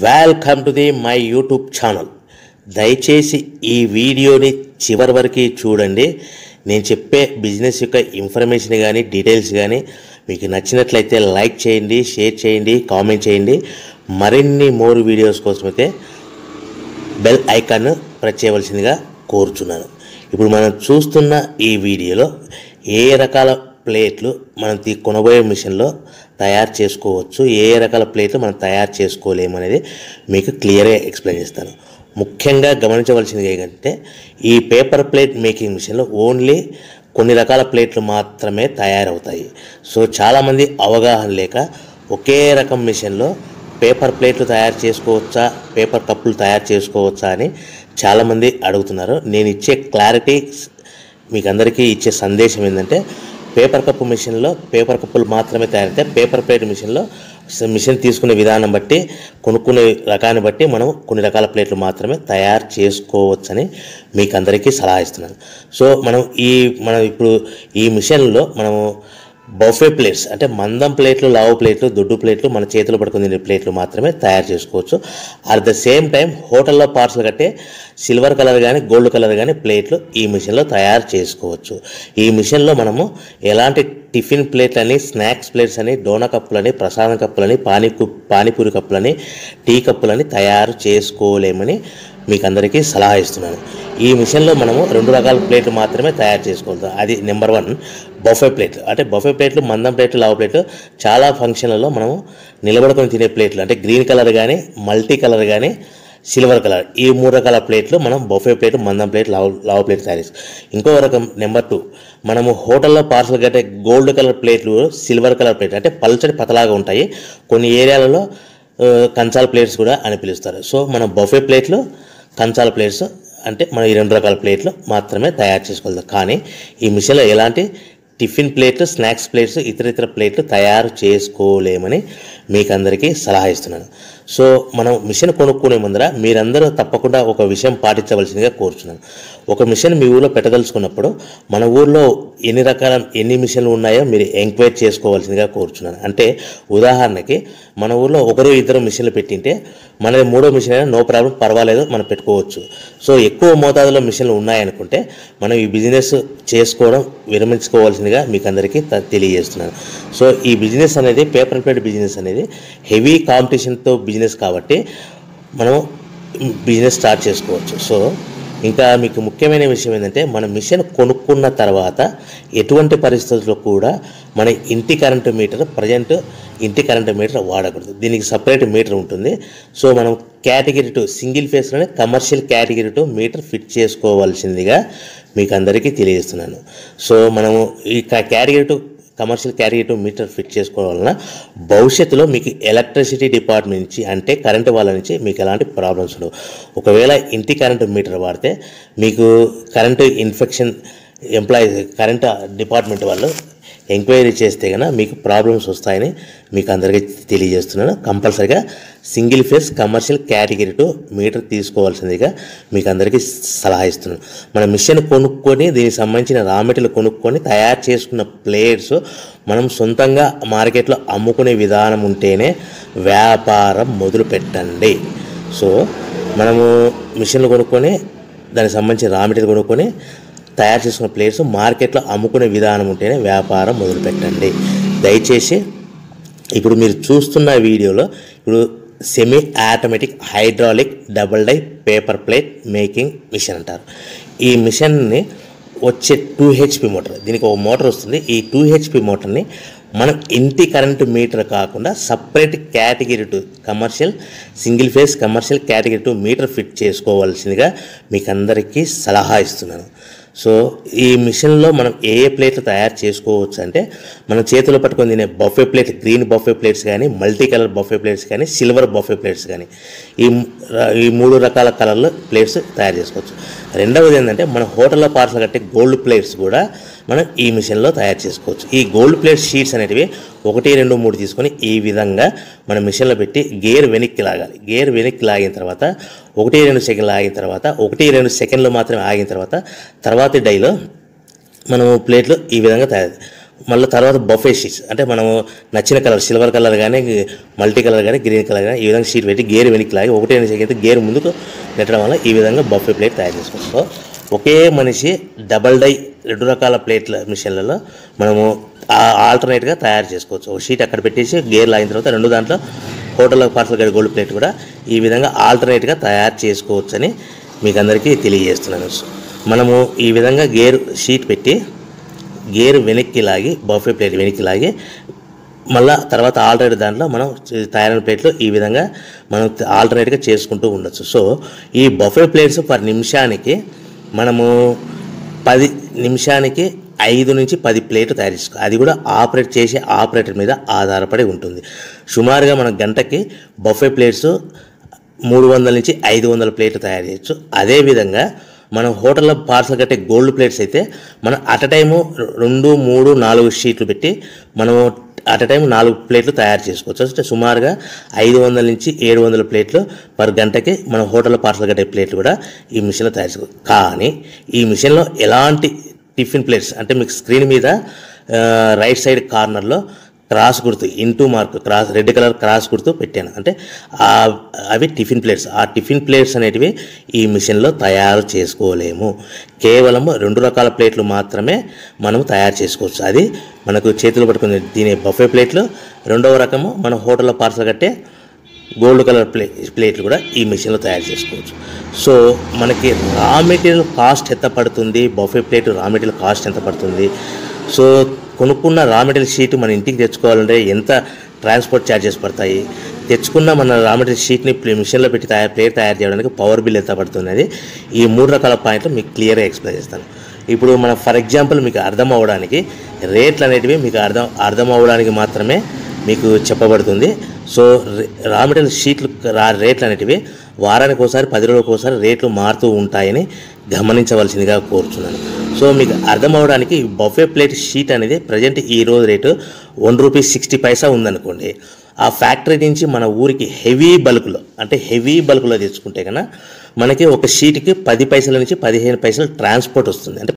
Welcome to the my YouTube channel. దయచేసి ఈ వీడియోని చివరి వరకు చూడండి. నేను చెప్పే బిజినెస్ యొక్క ఇన్ఫర్మేషన్ కానీ డీటెయిల్స్ కానీ మీకు నచ్చినట్లయితే లైక్ చేయండి, షేర్ చేయండి, కామెంట్ చేయండి. మరిన్ని మోర్ వీడియోస్ కోసమైతే బెల్ ఐకాన్ ప్రెస్ చేయవలసిందిగా కోరుచున్నాను. ఇప్పుడు మనం చూస్తున్న ఈ వీడియోలో ఏ రకాల ప్లేట్లు మనం కొనబోయే మిషన్లో తయారు చేసుకోవచ్చు, ఏ రకాల ప్లేట్లు మనం తయారు చేసుకోలేము అనేది మీకు క్లియర్గా ఎక్స్ప్లెయిన్ చేస్తాను. ముఖ్యంగా గమనించవలసింది ఏంటంటే ఈ పేపర్ ప్లేట్ మేకింగ్ మిషన్లో ఓన్లీ కొన్ని రకాల ప్లేట్లు మాత్రమే తయారవుతాయి. సో చాలామంది అవగాహన లేక ఒకే రకం మిషన్లో పేపర్ ప్లేట్లు తయారు చేసుకోవచ్చా, పేపర్ కప్పులు తయారు చేసుకోవచ్చా అని చాలామంది అడుగుతున్నారు. నేను ఇచ్చే క్లారిటీ మీకు అందరికీ ఇచ్చే సందేశం ఏంటంటే పేపర్ కప్పు మిషన్లో పేపర్ కప్పులు మాత్రమే తయారైతే, పేపర్ ప్లేట్ మిషన్లో మిషన్ తీసుకునే విధానం బట్టి, కొనుక్కునే రకాన్ని బట్టి మనం కొన్ని రకాల ప్లేట్లు మాత్రమే తయారు చేసుకోవచ్చని మీకు అందరికీ సలహా ఇస్తున్నాను. సో మనం ఇప్పుడు ఈ మిషన్లో మనము బఫే ప్లేట్స్ అంటే మందం ప్లేట్లు, లావు ప్లేట్లు, దొడ్డు ప్లేట్లు, మన చేతిలో పట్టుకుని తినే ప్లేట్లు మాత్రమే తయారు చేసుకోవచ్చు. అట్ ద సేమ్ టైం హోటల్లో పార్సల్ కట్టే సిల్వర్ కలర్ కానీ గోల్డ్ కలర్ కానీ ప్లేట్లు ఈ మిషన్లో తయారు చేసుకోవచ్చు. ఈ మిషన్లో మనము ఎలాంటి టిఫిన్ ప్లేట్లని, స్నాక్స్ ప్లేట్స్ అని, డోనా కప్పులని, ప్రసాదం కప్పులని, పానీపూరి కప్పులని, టీ కప్పులని తయారు చేసుకోలేమని మీకు అందరికీ సలహా ఇస్తున్నాను. ఈ మిషన్లో మనము 2 రకాల ప్లేట్లు మాత్రమే తయారు చేసుకోగలుగుతాం. అది నెంబర్ 1 బఫే ప్లేట్లు. అంటే బఫే ప్లేట్లు, మందం ప్లేట్లు, లావు ప్లేట్లు చాలా ఫంక్షన్లలో మనము నిలబడుకొని తినే ప్లేట్లు అంటే గ్రీన్ కలర్ కానీ, మల్టీ కలర్ కానీ, సిల్వర్ కలర్, ఈ 3 రకాల ప్లేట్లు మనం బఫే ప్లేట్, మందం ప్లేట్, లావు ప్లేట్ తయారు చేస్తాం. ఇంకో రకం నెంబర్ 2 మనము హోటల్లో పార్సల్ కట్టే గోల్డ్ కలర్ ప్లేట్లు, సిల్వర్ కలర్ ప్లేట్ అంటే పల్చడి పతలాగా ఉంటాయి. కొన్ని ఏరియాలలో కంచాల ప్లేట్స్ కూడా అని పిలుస్తారు. సో మనం బఫే ప్లేట్లు, కంచాల ప్లేట్స్ అంటే మనం ఈ 2 రకాల ప్లేట్లు మాత్రమే తయారు చేసుకోగలుగుతాం. కానీ ఈ మిషన్లో ఎలాంటి టిఫిన్ ప్లేట్లు, స్నాక్స్ ప్లేట్స్, ఇతర ప్లేట్లు తయారు చేసుకోలేమని మీకు అందరికీ సలహా ఇస్తున్నాను. సో మనం మిషన్ కొనుక్కునే ముందర మీరందరూ తప్పకుండా ఒక విషయం పాటించవలసిందిగా కోరుచున్నాను. ఒక మిషన్ మీ ఊళ్ళో పెట్టదలుచుకున్నప్పుడు మన ఊళ్ళో ఎన్ని మిషన్లు ఉన్నాయో మీరు ఎంక్వైరీ చేసుకోవాల్సిందిగా కోరుచున్నాను. అంటే ఉదాహరణకి మన ఊళ్ళో 1-2 మిషన్లు పెట్టింటే మనది 3వ మిషన్ అయినా నో ప్రాబ్లం, పర్వాలేదు, మనం పెట్టుకోవచ్చు. సో ఎక్కువ మోతాదులో మిషన్లు ఉన్నాయనుకుంటే మనం ఈ బిజినెస్ చేసుకోవడం విరమించుకోవాల్సిందిగా మీకు అందరికీ తెలియజేస్తున్నాను. సో ఈ బిజినెస్ అనేది, పేపర్ ప్లేట్ బిజినెస్ అనేది హెవీ కాంపిటీషన్తో బిజినెస్ కాబట్టి మనం బిజినెస్ స్టార్ట్ చేసుకోవచ్చు. సో ఇంకా మీకు ముఖ్యమైన విషయం ఏంటంటే మన మిషన్ కొనుక్కున్న తర్వాత ఎటువంటి పరిస్థితుల్లో కూడా మన ఇంటి కరెంటు మీటర్, ప్రజెంట్ ఇంటి కరెంటు మీటర్ వాడకూడదు. దీనికి సపరేట్ మీటర్ ఉంటుంది. సో మనం కేటగిరీ 2 సింగిల్ ఫేస్లోనే కమర్షియల్ కేటగిరీ 2 మీటర్ ఫిట్ చేసుకోవాల్సిందిగా మీకు అందరికీ తెలియజేస్తున్నాను. సో మనము ఈ category 2 commercial category 2 meter fit చేసుకోవడం వలన భవిష్యత్తులో మీకు ఎలక్ట్రిసిటీ డిపార్ట్మెంట్ నుంచి అంటే కరెంటు వాళ్ళ నుంచి మీకు ఎలాంటి ప్రాబ్లమ్స్ ఉండవు. ఒకవేళ ఇంటి కరెంటు మీటర్ వాడితే మీకు కరెంటు ఇన్ఫెక్షన్ కరెంటు డిపార్ట్మెంట్ వాళ్ళు ఎంక్వైరీ చేస్తే కనుక మీకు ప్రాబ్లమ్స్ వస్తాయని మీకు అందరికీ తెలియజేస్తున్నాను. కంపల్సరీగా single phase commercial category 2 meter తీసుకోవాల్సిందిగా మీకు అందరికీ సలహా ఇస్తున్నాను. మన మిషన్ కొనుక్కొని దీనికి సంబంధించిన రా మెటీరియల్ కొనుక్కొని తయారు చేసుకున్న ప్లేట్స్ మనం సొంతంగా మార్కెట్లో అమ్ముకునే విధానం ఉంటేనే వ్యాపారం మొదలు పెట్టండి. సో మనము మిషన్లు కొనుక్కొని దానికి సంబంధించిన రా మెటీరియల్ కొనుక్కొని తయారు చేసుకున్న ప్లేట్స్ మార్కెట్లో అమ్ముకునే విధానం ఉంటేనే వ్యాపారం మొదలుపెట్టండి. దయచేసి ఇప్పుడు మీరు చూస్తున్న వీడియోలో ఇప్పుడు semi automatic hydraulic double die paper plate making machine అంటారు. ఈ మిషన్ని వచ్చే 2 HP మోటార్, దీనికి ఒక మోటార్ వస్తుంది. ఈ 2 HP మోటార్ని మనం ఇంటి కరెంటు మీటర్ కాకుండా separate category 2 commercial single phase commercial category 2 meter fit చేసుకోవాల్సిందిగా మీకు అందరికీ సలహా ఇస్తున్నాను. సో ఈ మిషన్లో మనం ఏ ప్లేట్లు తయారు చేసుకోవచ్చు అంటే మనం చేతిలో పట్టుకొని తినే buffet plate, green buffet plates కానీ, మల్టీ కలర్ బఫే ప్లేట్స్ కానీ, సిల్వర్ బఫే ప్లేట్స్ కానీ, ఈ 3 రకాల కలర్లో ప్లేట్స్ తయారు చేసుకోవచ్చు. రెండవది ఏంటంటే మన హోటల్లో పార్సల్ కట్టే గోల్డ్ ప్లేట్స్ కూడా మనం ఈ మిషన్లో తయారు చేసుకోవచ్చు. ఈ గోల్డ్ ప్లేట్ షీట్స్ అనేటివి 1, 2, 3 తీసుకొని ఈ విధంగా మన మిషన్లో పెట్టి గేర్ వెనక్కి లాగాలి. గేర్ వెనక్కి లాగిన తర్వాత 1-2 సెకండ్లు ఆగిన తర్వాత 1-2 సెకండ్లు మాత్రమే ఆగిన తర్వాత తర్వాతి డైలో మనము ప్లేట్లు ఈ విధంగా తయారు మళ్ళీ తర్వాత బఫే షీట్స్ అంటే మనము నచ్చిన కలర్ సిల్వర్ కలర్ కానీ మల్టీ కలర్ కానీ గ్రీన్ కలర్ కానీ ఈ విధంగా షీట్ పెట్టి గేర్ వెనక్కి లాగి 1 సెకండ్ గేర్ ముందుకు నెట్టడం వల్ల ఈ విధంగా బఫే ప్లేట్ తయారు చేసుకోవచ్చు. సో ఒకే మనిషి డబల్ డై 2 రకాల ప్లేట్ల మిషన్లలో మనము ఆల్టర్నేట్గా తయారు చేసుకోవచ్చు. ఒక షీట్ అక్కడ పెట్టేసి గేర్ లాగిన తర్వాత 2 దాంట్లో హోటల్ పార్సల్ గడి గోల్డ్ ప్లేట్ కూడా ఈ విధంగా ఆల్టర్నేట్గా తయారు చేసుకోవచ్చు అని మీకు అందరికీ తెలియజేస్తున్నాను. మనము ఈ విధంగా గేర్ షీట్ పెట్టి గేర్ వెనక్కి లాగి బఫే ప్లేట్ వెనక్కి లాగి మళ్ళీ తర్వాత ఆల్టర్నేట్ దాంట్లో మనం తయారైన ప్లేట్లు ఈ విధంగా మనం ఆల్టర్నేట్గా చేసుకుంటూ ఉండొచ్చు. సో ఈ బఫే ప్లేట్స్ పర్ నిమిషానికి మనము 10 నిమిషానికి 5 నుంచి 10 ప్లేట్లు తయారు చేసుకోవాలి. అది కూడా ఆపరేట్ చేసే ఆపరేటర్ మీద ఆధారపడి ఉంటుంది. సుమారుగా మన గంటకి బఫే ప్లేట్స్ 300 నుంచి 500 ప్లేట్లు తయారు చేయొచ్చు. అదేవిధంగా మనం హోటల్లో పార్సల్ కట్టే గోల్డ్ ప్లేట్స్ అయితే మనం అట్ టైము 2, 3, 4 షీట్లు పెట్టి మనము అట్ టైం 4 ప్లేట్లు తయారు చేసుకోవచ్చు. అంటే సుమారుగా 500 నుంచి 700 ప్లేట్లు పర్ గంటకి మనం హోటల్లో పార్సల్ కట్టే ప్లేట్లు కూడా ఈ మిషన్లో తయారు చేసుకోవచ్చు. కానీ ఈ మిషన్లో ఎలాంటి టిఫిన్ ప్లేట్స్ అంటే మీకు స్క్రీన్ మీద రైట్ సైడ్ కార్నర్లో క్రాస్ గుర్తు into mark cross red colour cross గుర్తు పెట్టాను. అంటే అవి టిఫిన్ ప్లేట్స్. ఆ టిఫిన్ ప్లేట్స్ అనేటివి ఈ మిషన్లో తయారు చేసుకోలేము. కేవలం 2 రకాల ప్లేట్లు మాత్రమే మనం తయారు చేసుకోవచ్చు. అది మనకు చేతులు పట్టుకుని తినే బఫే ప్లేట్లు, 2వ రకము మన హోటల్లో పార్సల్ కట్టే గోల్డ్ కలర్ ప్లేట్లు కూడా ఈ మిషన్లో తయారు చేసుకోవచ్చు. సో మనకి రా మెటీరియల్ కాస్ట్ ఎంత పడుతుంది, buffet plate raw material cost ఎంత పడుతుంది, సో కొనుక్కున్న రా మెటీరియల్ షీట్ మన ఇంటికి తెచ్చుకోవాలంటే ఎంత ట్రాన్స్పోర్ట్ ఛార్జెస్ పడతాయి, తెచ్చుకున్న మన రా మెటీరియల్ షీట్ని మిషన్లో పెట్టి ప్లేట్ తయారు చేయడానికి పవర్ బిల్ ఎంత పడుతుంది అనేది ఈ 3 రకాల పాయింట్లు మీకు క్లియర్గా ఎక్స్ప్లెయిన్ చేస్తాను. ఇప్పుడు మన ఫర్ ఎగ్జాంపుల్ మీకు అర్థం అవ్వడానికి రేట్లు అనేటివి మీకు అర్థం అవ్వడానికి మాత్రమే మీకు చెప్పబడుతుంది. సో రా మెటీరియల్ షీట్లు రేట్లు అనేటివి వారానికి ఒకసారి 10 రోజులకు ఒకసారి రేట్లు మారుతూ ఉంటాయని గమనించవలసిందిగా కోరుతున్నాను. సో మీకు అర్థం అవ్వడానికి బఫే ప్లేట్ షీట్ అనేది ప్రజెంట్ ఈరోజు రేటు ₹1.60 ఉందనుకోండి. ఆ ఫ్యాక్టరీ నుంచి మన ఊరికి హెవీ బల్క్లో తెచ్చుకుంటే కన్నా మనకి ఒక షీట్కి 10 పైసల నుంచి 15 పైసలు ట్రాన్స్పోర్ట్ వస్తుంది. అంటే